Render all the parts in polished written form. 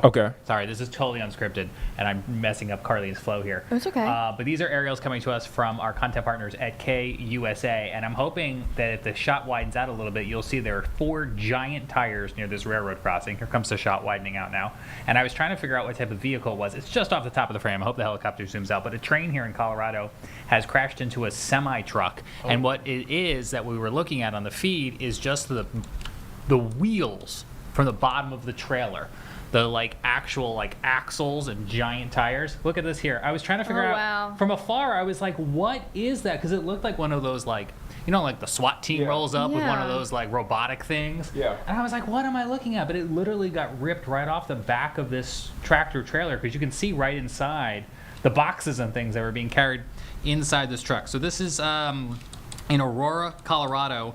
Okay. Sorry, this is totally unscripted, and I'm messing up Carly's flow here. It's okay. But these are aerials coming to us from our content partners at KUSA, and I'm hoping that if the shot widens out a little bit, you'll see there are 4 giant tires near this railroad crossing. Here comes the shot widening out now. And I was trying to figure out what type of vehicle it was. It's just off the top of the frame. I hope the helicopter zooms out. But a train here in Colorado has crashed into a semi-truck, and what it is that we were looking at on the feed is just the wheels from the bottom of the trailer. The actual axles and giant tires. Look at this here. I was trying to figure out from afar. I was like, what is that? Because it looked like one of those like the SWAT team rolls up with one of those robotic things. Yeah. And I was like, what am I looking at? But it literally got ripped right off the back of this tractor trailer because you can see right inside the boxes and things that were being carried inside this truck. So this is in Aurora, Colorado.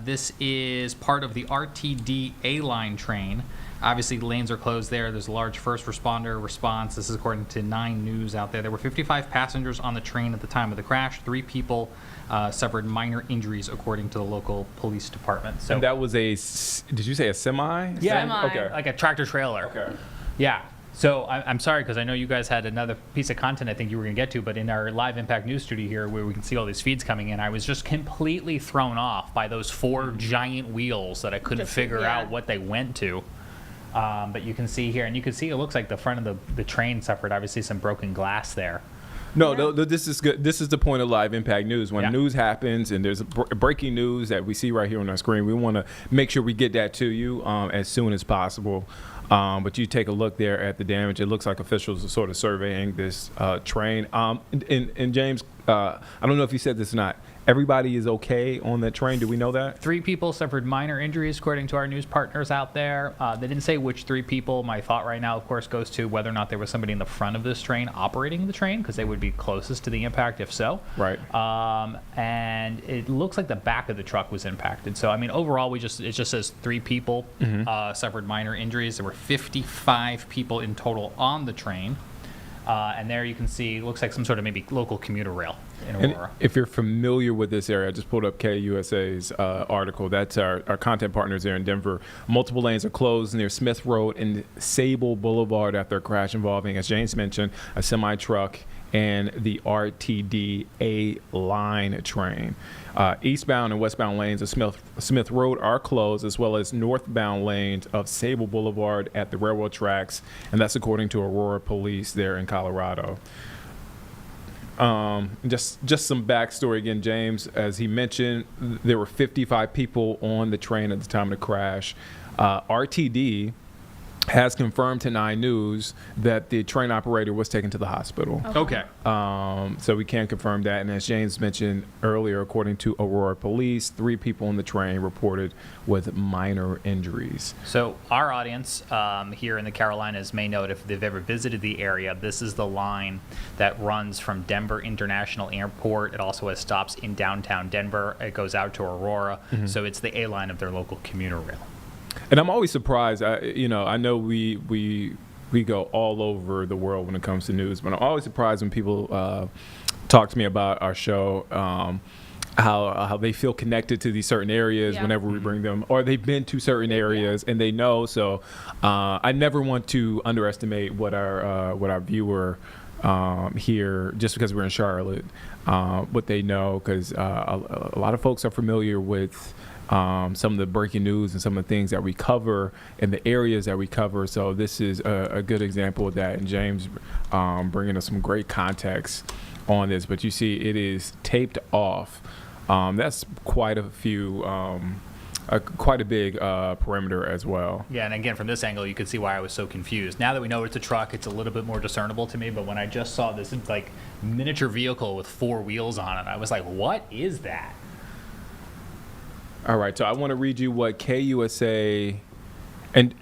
This is part of the RTD A-line train. Obviously, lanes are closed there. There's a large first responder response. This is according to 9 News out there. There were 55 passengers on the train at the time of the crash. 3 people suffered minor injuries, according to the local police department. So and that was did you say a semi? Yeah, Semi. Okay. Like a tractor trailer. Okay. Yeah. So I'm sorry, because I know you guys had another piece of content I think you were going to get to, but in our live Impact News studio here, where we can see all these feeds coming in, I was just completely thrown off by those 4 giant wheels that I couldn't figure out what they went to. But you can see here, and you can see it looks like the front of the train suffered obviously some broken glass there. No, this is good. This is the point of live Impact News. When news happens and there's breaking news that we see right here on our screen, we want to make sure we get that to you as soon as possible. But you take a look there at the damage. It looks like officials are sort of surveying this train. And James, I don't know if you said this or not. Everybody is okay on that train. Do we know that? 3 people suffered minor injuries, according to our news partners out there. They didn't say which 3 people. My thought right now, of course, goes to whether or not there was somebody in the front of this train operating the train, because they would be closest to the impact if so. Right. And it looks like the back of the truck was impacted. So, I mean, overall, it just says 3 people suffered minor injuries. There were 55 people in total on the train. And there you can see, it looks like some sort of maybe local commuter rail in Aurora. And if you're familiar with this area, I just pulled up KUSA's article. That's our content partners there in Denver. Multiple lanes are closed near Smith Road and Sable Boulevard after a crash involving, as James mentioned, a semi-truck and the RTD A-line train. Eastbound and westbound lanes of Smith Road are closed, as well as northbound lanes of Sable Boulevard at the railroad tracks, and that's according to Aurora Police there in Colorado. Just some backstory again, James. As he mentioned, there were 55 people on the train at the time of the crash. RTD has confirmed to 9 News that the train operator was taken to the hospital. Okay. So we can confirm that. And as James mentioned earlier, according to Aurora Police, 3 people on the train reported with minor injuries. So our audience here in the Carolinas may know, if they've ever visited the area, this is the line that runs from Denver International Airport. It also has stops in downtown Denver. It goes out to Aurora. So it's the A-line of their local commuter rail. And I'm always surprised. I know we go all over the world when it comes to news, but I'm always surprised when people talk to me about our show, how they feel connected to these certain areas whenever we bring them, or they've been to certain areas and they know. So I never want to underestimate what our viewer here, just because we're in Charlotte, what they know, because a lot of folks are familiar with some of the breaking news and some of the things that we cover in the areas that we cover. So this is a good example of that. And James bringing us some great context on this. But you see, it is taped off. That's quite a few, quite a big perimeter as well. Yeah, and again, from this angle, you can see why I was so confused. Now that we know it's a truck, it's a little bit more discernible to me. But when I just saw this miniature vehicle with 4 wheels on it, I was like, what is that? All right, so I want to read you what KUSA, and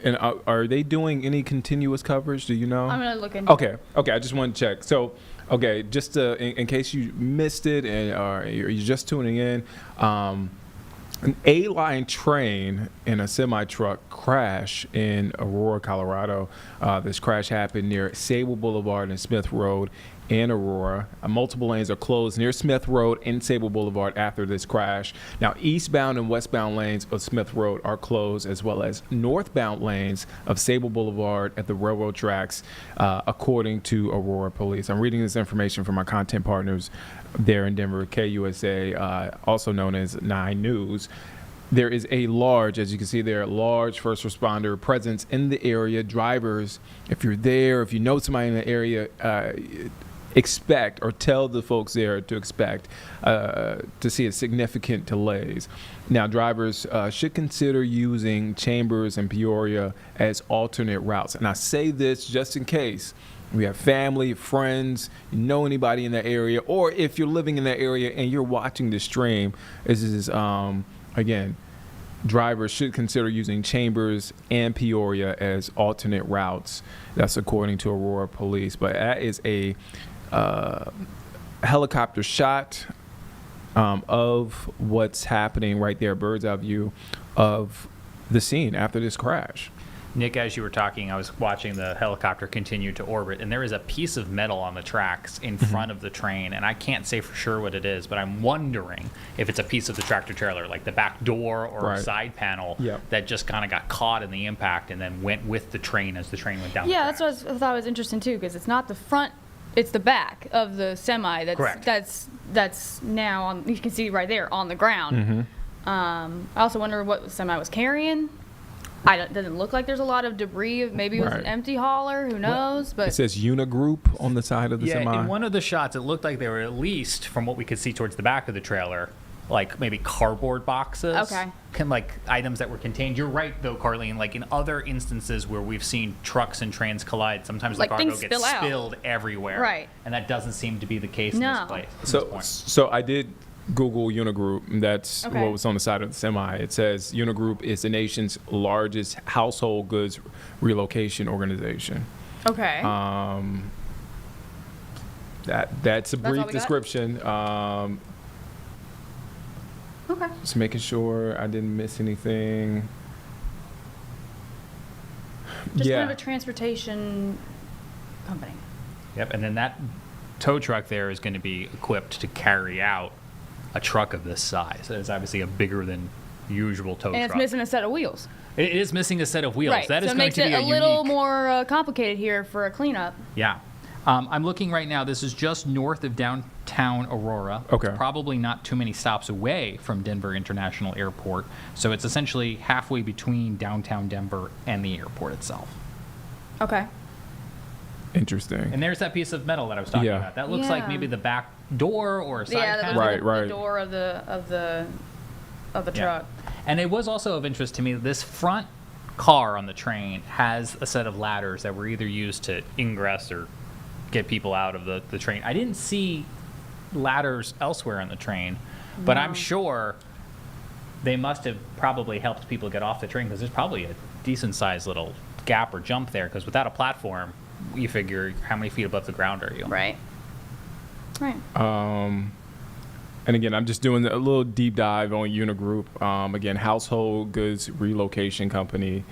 are they doing any continuous coverage? Do you know? I'm gonna look into it. Okay, I just want to check. So, okay, just in case you missed it and you're just tuning in, an A-line train and a semi-truck crash in Aurora, Colorado. This crash happened near Sable Boulevard and Smith Road and Aurora. Multiple lanes are closed near Smith Road and Sable Boulevard after this crash. Now, eastbound and westbound lanes of Smith Road are closed, as well as northbound lanes of Sable Boulevard at the railroad tracks, according to Aurora Police. I'm reading this information from our content partners there in Denver, KUSA, also known as 9 News. There is a large, as you can see there, large first responder presence in the area. Drivers, if you're there, if you know somebody in the area, expect or tell the folks there to expect to see a significant delays. Now, drivers should consider using Chambers and Peoria as alternate routes. And I say this just in case we have family, friends, you know anybody in that area, or if you're living in that area and you're watching this stream. This is again, drivers should consider using Chambers and Peoria as alternate routes. That's according to Aurora Police. But that is a helicopter shot of what's happening right there, bird's eye view of the scene after this crash. Nick, as you were talking, I was watching the helicopter continue to orbit, and there is a piece of metal on the tracks in front of the train, and I can't say for sure what it is, but I'm wondering if it's a piece of the tractor trailer, like the back door or a side panel that just kind of got caught in the impact and then went with the train as the train went down the tracks. That's what I thought was interesting, too, because it's not the front, it's the back of the semi that's now on, you can see right there on the ground. I also wonder what the semi was carrying. It doesn't look like there's a lot of debris. Maybe it was an empty hauler. Who knows? But it says Unigroup on the side of the semi. In one of the shots, it looked like they were, at least from what we could see towards the back of the trailer, like maybe cardboard boxes. Like items that were contained. You're right, though, Carlene. Like in other instances where we've seen trucks and trains collide, sometimes the cargo gets spilled everywhere. Right. And that doesn't seem to be the case in this place. So I did Google Unigroup, and that's what was on the side of the semi. It says Unigroup is the nation's largest household goods relocation organization. Okay. That's a brief description. Okay. Just making sure I didn't miss anything. Just kind of a transportation company. Yep, and then that tow truck there is going to be equipped to carry out a truck of this size. It's obviously a bigger than usual tow truck. And it's missing a set of wheels. It is missing a set of wheels. Right. That is so it going makes to be it a little more complicated here for a cleanup. Yeah. I'm looking right now. This is just north of downtown Aurora. Okay. It's probably not too many stops away from Denver International Airport. So it's essentially halfway between downtown Denver and the airport itself. Okay. Interesting. And there's that piece of metal that I was talking about. That looks like maybe the back door or a side panel. Right. The door of the truck. And it was also of interest to me that this front car on the train has a set of ladders that were either used to ingress or get people out of the train. I didn't see ladders elsewhere on the train, but I'm sure they must have probably helped people get off the train, because there's probably a decent sized little gap or jump there, because without a platform, you figure how many feet above the ground are you? Right. And again, I'm just doing a little deep dive on Unigroup. Again, household goods relocation company.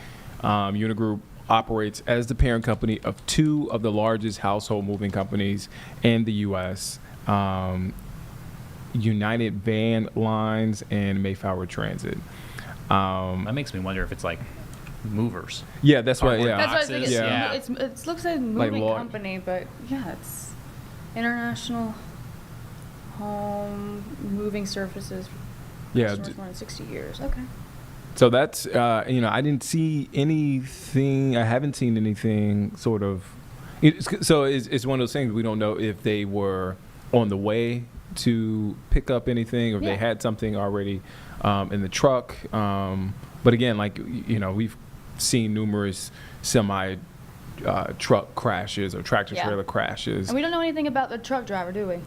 Unigroup operates as the parent company of two of the largest household moving companies in the U.S., United Van Lines and Mayflower Transit. That makes me wonder if it's like movers. Yeah, that's what. That's what I was thinking. Yeah. It looks like a moving company, but it's International Home Moving Services. Yeah. More than 60 years. Okay. So that's, I didn't see anything. I haven't seen anything sort of. So it's one of those things we don't know if they were on the way to pick up anything, or if they had something already in the truck. But again, we've seen numerous semi truck crashes or tractor trailer crashes. And we don't know anything about the truck driver, do we?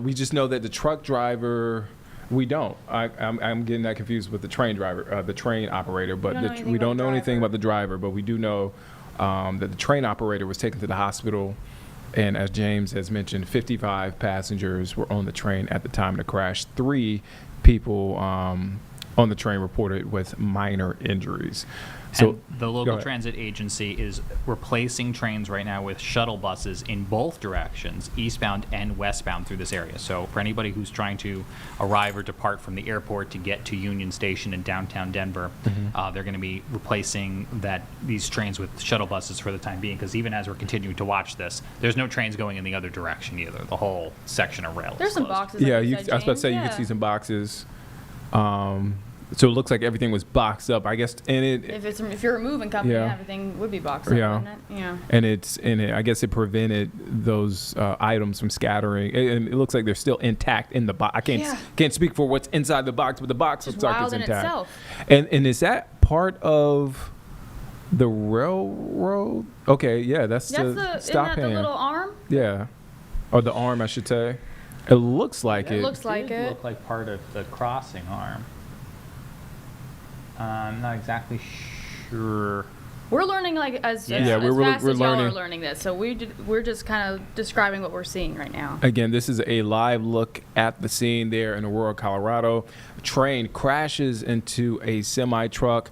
We just know that the truck driver. We don't. I'm getting that confused with the train driver, the train operator. But we don't know anything about the driver. But we do know that the train operator was taken to the hospital. And as James has mentioned, 55 passengers were on the train at the time of the crash. 3 people on the train reported with minor injuries. So And the go local ahead. transit agency is replacing trains right now with shuttle buses in both directions, eastbound and westbound through this area. So for anybody who's trying to arrive or depart from the airport to get to Union Station in downtown Denver, they're going to be replacing these trains with shuttle buses for the time being, because even as we're continuing to watch this, there's no trains going in the other direction either. The whole section of rail There's is some closed. boxes. Yeah, like you I said, was about to say James. you could Yeah. see some boxes. So it looks like everything was boxed up. I guess, and If you're a moving company, Yeah. everything would be boxed up, Yeah. wouldn't it? Yeah. and I guess it prevented those items from scattering. And it looks like they're still intact in the box. I Yeah. can't speak for what's inside the box, but the box Just looks like wild it's in intact. itself. And is that part of the railroad? Okay, yeah, that's That's the isn't stop that the hand. little arm? Yeah, or the arm, I should say. It looks like It it. looks like did it. look like part of the crossing arm. I'm not exactly sure. We're learning like as Yeah. as, Yeah, as we're fast as y'all learning. are learning this. So we're just kind of describing what we're seeing right now. Again, this is a live look at the scene there in Aurora, Colorado. A train crashes into a semi truck.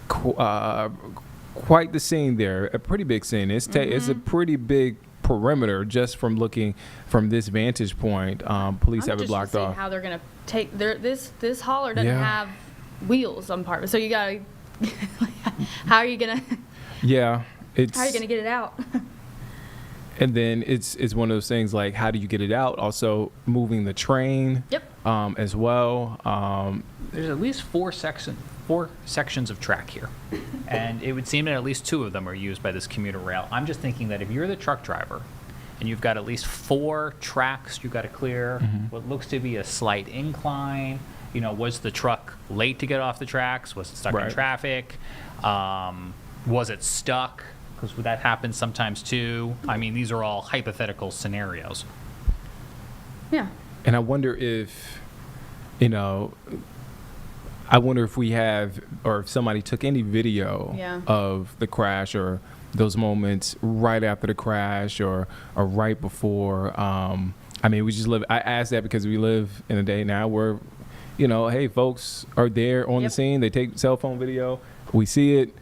Quite the scene there. A pretty big scene. It's a pretty big perimeter just from looking from this vantage point. Police I'm have it just blocked to see off. how they're gonna take this hauler doesn't Yeah. have wheels on part of it. So you gotta how are you gonna Yeah, it's how are you gonna get it out? and then it's one of those things like how do you get it out? Also moving the train. Yep. As well. There's at least four sections of track here, and it would seem that at least two of them are used by this commuter rail. I'm just thinking that if you're the truck driver and you've got at least 4 tracks you've got to clear, what looks to be a slight incline, was the truck late to get off the tracks? Was it stuck in Right. traffic? Was it stuck? Because that happens sometimes too. I mean, these are all hypothetical scenarios. Yeah. And I wonder if, we have, or if somebody took any video Yeah. of the crash or those moments right after the crash or right before. We just live, I ask that because we live in a day now where, hey, folks are there on the Yep. scene. They take cell phone video. We see it.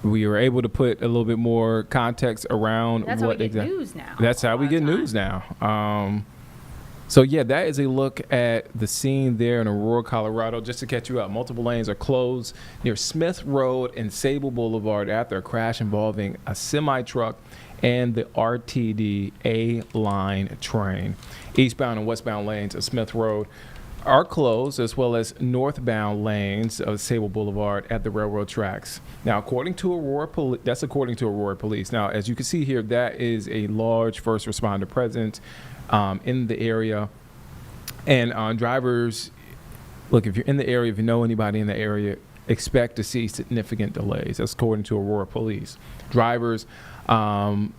We are able to put a little bit more context around That's how we what get exactly. news now. That's a how lot we of get time. news now. So yeah, that is a look at the scene there in Aurora, Colorado. Just to catch you up, multiple lanes are closed near Smith Road and Sable Boulevard after a crash involving a semi-truck and the RTD A-line train. Eastbound and westbound lanes of Smith Road are closed, as well as northbound lanes of Sable Boulevard at the railroad tracks. Now, according to Aurora Police. Now, as you can see here, that is a large first responder presence in the area. And drivers, look, if you're in the area, if you know anybody in the area, expect to see significant delays. That's according to Aurora Police. Drivers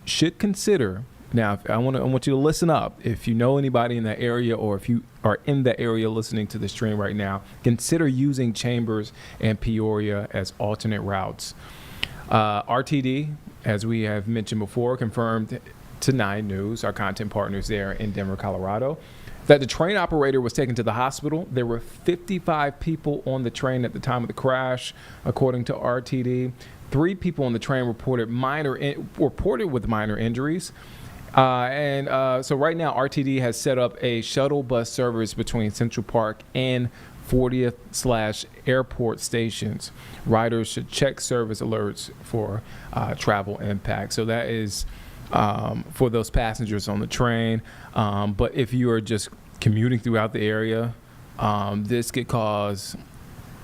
should consider. Now, I want you to listen up. If you know anybody in that area, or if you are in that area listening to the stream right now, consider using Chambers and Peoria as alternate routes. RTD, as we have mentioned before, confirmed to 9 News, our content partners there in Denver, Colorado, that the train operator was taken to the hospital. There were 55 people on the train at the time of the crash, according to RTD. 3 people on the train reported with minor injuries. So right now, RTD has set up a shuttle bus service between Central Park and 40th/airport stations. Riders should check service alerts for travel impact. So that is for those passengers on the train. But if you are just commuting throughout the area, this could cause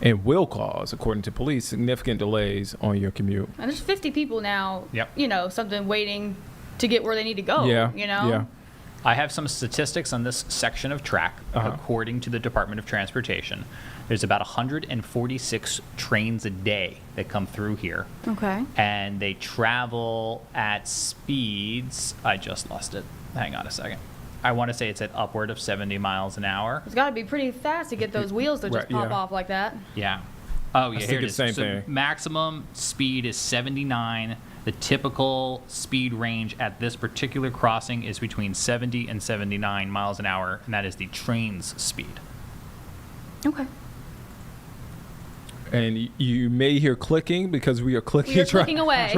and will cause, according to police, significant delays on your commute. And there's 50 people now. Yep. Something waiting to get where they need to go. Yeah. I have some statistics on this section of track. According to the Department of Transportation, there's about 146 trains a day that come through here. Okay. And they travel at speeds, I just lost it. Hang on a second. I want to say it's at upward of 70 miles an hour. It's got to be pretty fast to get those wheels to just Right, pop yeah. off like that. Yeah. Oh, yeah, I here think it it's is. the same So thing. maximum speed is 79. The typical speed range at this particular crossing is between 70 and 79 miles an hour, and that is the train's speed. Okay. And you may hear clicking because we are clicking, We are clicking away.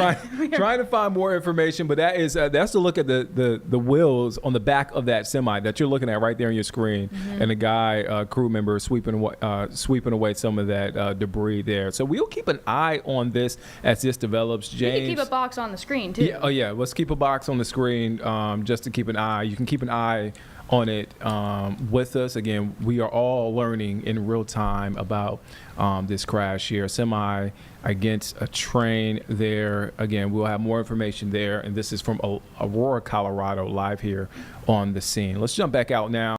trying to find more information. But that is that's to look at the wheels on the back of that semi that you're looking at right there on your screen, and the guy crew member sweeping away some of that debris there. So we'll keep an eye on this as this develops. James, You can keep a box on the screen too. yeah, oh yeah, let's keep a box on the screen just to keep an eye. You can keep an eye on it with us. Again, we are all learning in real time about this crash here. Semi against a train there. Again, we'll have more information there. And this is from Aurora, Colorado, live here on the scene. Let's jump back out now.